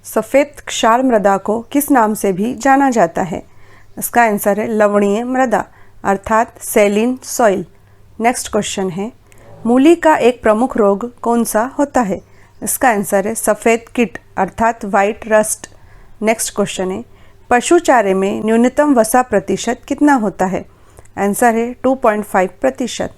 सफ़ेद क्षार मृदा को किस नाम से भी जाना जाता है? इसका आंसर है लवणीय मृदा अर्थात सैलिन सॉइल। नेक्स्ट क्वेश्चन है, मूली का एक प्रमुख रोग कौन सा होता है? इसका आंसर है सफ़ेद कीट अर्थात वाइट रस्ट। नेक्स्ट क्वेश्चन है, पशु चारे में न्यूनतम वसा प्रतिशत कितना होता है? आंसर है 2.5%।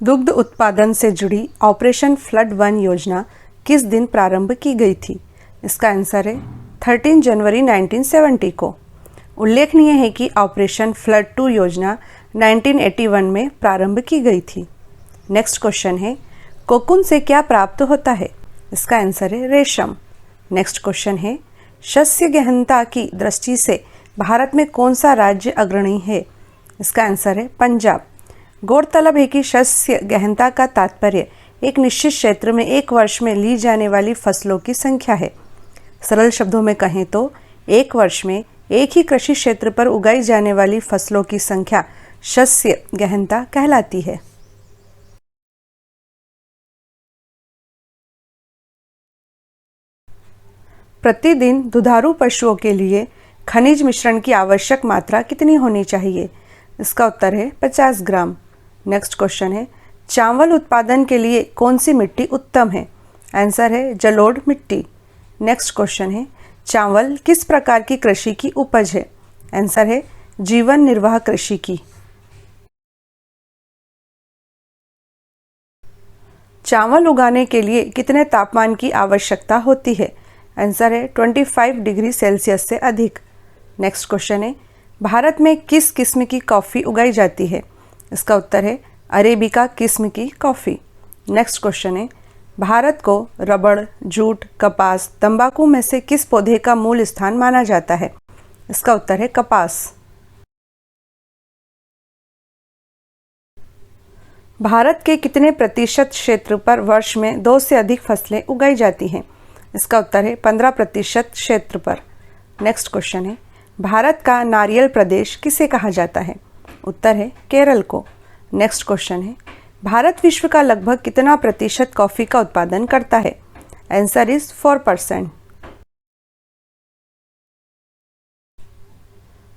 दुग्ध उत्पादन से जुड़ी ऑपरेशन फ्लड 1 योजना किस दिन प्रारंभ की गई थी? इसका आंसर है 13 जनवरी 1970 को। उल्लेखनीय है कि ऑपरेशन फ्लड 2 योजना 1981 में प्रारंभ की गई थी। नेक्स्ट क्वेश्चन है, कोकून से क्या प्राप्त होता है? इसका आंसर है रेशम। नेक्स्ट क्वेश्चन है, शस्य गहनता की दृष्टि से भारत में कौन सा राज्य अग्रणी है? इसका आंसर है पंजाब। गौरतलब है कि शस्य गहनता का तात्पर्य एक निश्चित क्षेत्र में एक वर्ष में ली जाने वाली फसलों की संख्या है। सरल शब्दों में कहें तो एक वर्ष में एक ही कृषि क्षेत्र पर उगाई जाने वाली फसलों की संख्या शस्य गहनता कहलाती है। प्रतिदिन दुधारू पशुओं के लिए खनिज मिश्रण की आवश्यक मात्रा कितनी होनी चाहिए? इसका उत्तर है 50 ग्राम। नेक्स्ट क्वेश्चन है, चावल उत्पादन के लिए कौन सी मिट्टी उत्तम है? आंसर है जलोढ़ मिट्टी। नेक्स्ट क्वेश्चन है, चावल किस प्रकार की कृषि की उपज है? आंसर है जीवन निर्वाह कृषि की। चावल उगाने के लिए कितने तापमान की आवश्यकता होती है? आंसर है 25 डिग्री सेल्सियस से अधिक। नेक्स्ट क्वेश्चन है, भारत में किस किस्म की कॉफ़ी उगाई जाती है? इसका उत्तर है अरेबिका किस्म की कॉफ़ी। नेक्स्ट क्वेश्चन है, भारत को रबड़, जूट, कपास, तंबाकू में से किस पौधे का मूल स्थान माना जाता है? इसका उत्तर है कपास। भारत के कितने प्रतिशत क्षेत्र पर वर्ष में 2 से अधिक फसलें उगाई जाती हैं? इसका उत्तर है 15% क्षेत्र पर। नेक्स्ट क्वेश्चन है, भारत का नारियल प्रदेश किसे कहा जाता है? उत्तर है केरल को। नेक्स्ट क्वेश्चन है, भारत विश्व का लगभग कितना प्रतिशत कॉफ़ी का उत्पादन करता है? Answer is 4%।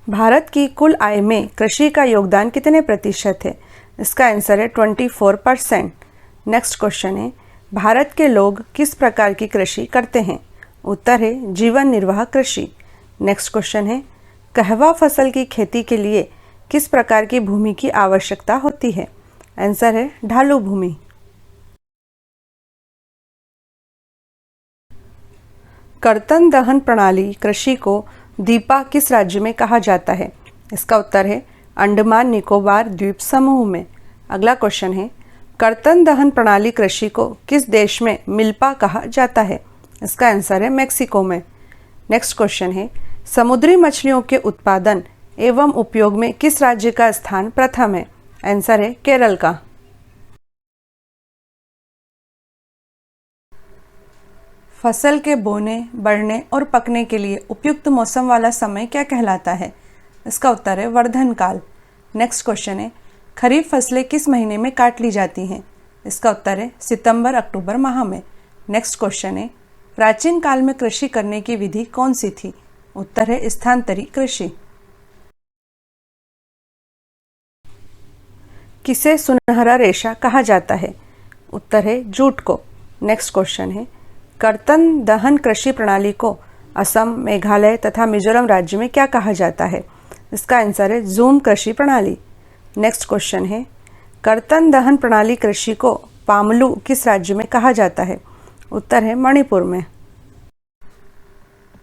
भारत की कुल आय में कृषि का योगदान कितने प्रतिशत है? इसका आंसर है 24%। नेक्स्ट क्वेश्चन है, भारत के लोग किस प्रकार की कृषि करते हैं? उत्तर है जीवन निर्वाह कृषि। नेक्स्ट क्वेश्चन है, कहवा फसल की खेती के लिए किस प्रकार की भूमि की आवश्यकता होती है? आंसर है ढालू भूमि। कर्तन दहन प्रणाली कृषि को दीपा किस राज्य में कहा जाता है? इसका उत्तर है अंडमान निकोबार द्वीप समूह में। अगला क्वेश्चन है, कर्तन दहन प्रणाली कृषि को किस देश में मिल्पा कहा जाता है? इसका आंसर है मेक्सिको में। नेक्स्ट क्वेश्चन है, समुद्री मछलियों के उत्पादन एवं उपयोग में किस राज्य का स्थान प्रथम है? आंसर है केरल का। फसल के बोने, बढ़ने और पकने के लिए उपयुक्त मौसम वाला समय क्या कहलाता है? इसका उत्तर है वर्धन काल। नेक्स्ट क्वेश्चन है, खरीफ फसलें किस महीने में काट ली जाती हैं? इसका उत्तर है सितंबर अक्टूबर माह में। नेक्स्ट क्वेश्चन है, प्राचीन काल में कृषि करने की विधि कौन सी थी? उत्तर है स्थानांतरी कृषि। किसे सुनहरा रेशा कहा जाता है? उत्तर है जूट को। नेक्स्ट क्वेश्चन है, कर्तन दहन कृषि प्रणाली को असम, मेघालय तथा मिजोरम राज्य में क्या कहा जाता है? इसका आंसर है जूम कृषि प्रणाली। नेक्स्ट क्वेश्चन है, कर्तन दहन प्रणाली कृषि को पामलू किस राज्य में कहा जाता है? उत्तर है मणिपुर में।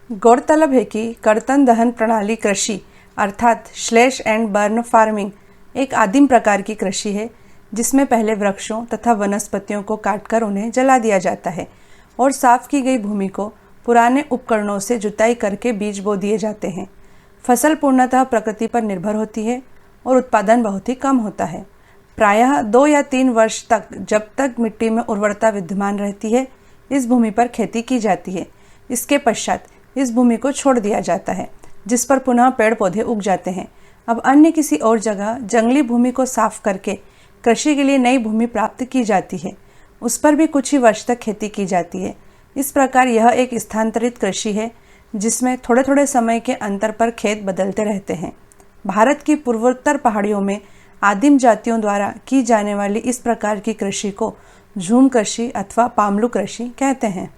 गौरतलब है कि कर्तन दहन प्रणाली कृषि अर्थात स्लैश एंड बर्न फार्मिंग एक आदिम प्रकार की कृषि है, जिसमें पहले वृक्षों तथा वनस्पतियों को काटकर उन्हें जला दिया जाता है और साफ की गई भूमि को पुराने उपकरणों से जुताई करके बीज बो दिए जाते हैं। फसल पूर्णतः प्रकृति पर निर्भर होती है और उत्पादन बहुत ही कम होता है। प्रायः 2 या 3 वर्ष तक, जब तक मिट्टी में उर्वरता विद्यमान रहती है, इस भूमि पर खेती की जाती है। इसके पश्चात इस भूमि को छोड़ दिया जाता है, जिस पर पुनः पेड़ पौधे उग जाते हैं। अब अन्य किसी और जगह जंगली भूमि को साफ करके कृषि के लिए नई भूमि प्राप्त की जाती है। उस पर भी कुछ ही वर्ष तक खेती की जाती है। इस प्रकार यह एक स्थानांतरित कृषि है जिसमें थोड़े थोड़े समय के अंतर पर खेत बदलते रहते हैं। भारत की पूर्वोत्तर पहाड़ियों में आदिम जातियों द्वारा की जाने वाली इस प्रकार की कृषि को झूम कृषि अथवा पामलू कृषि कहते हैं।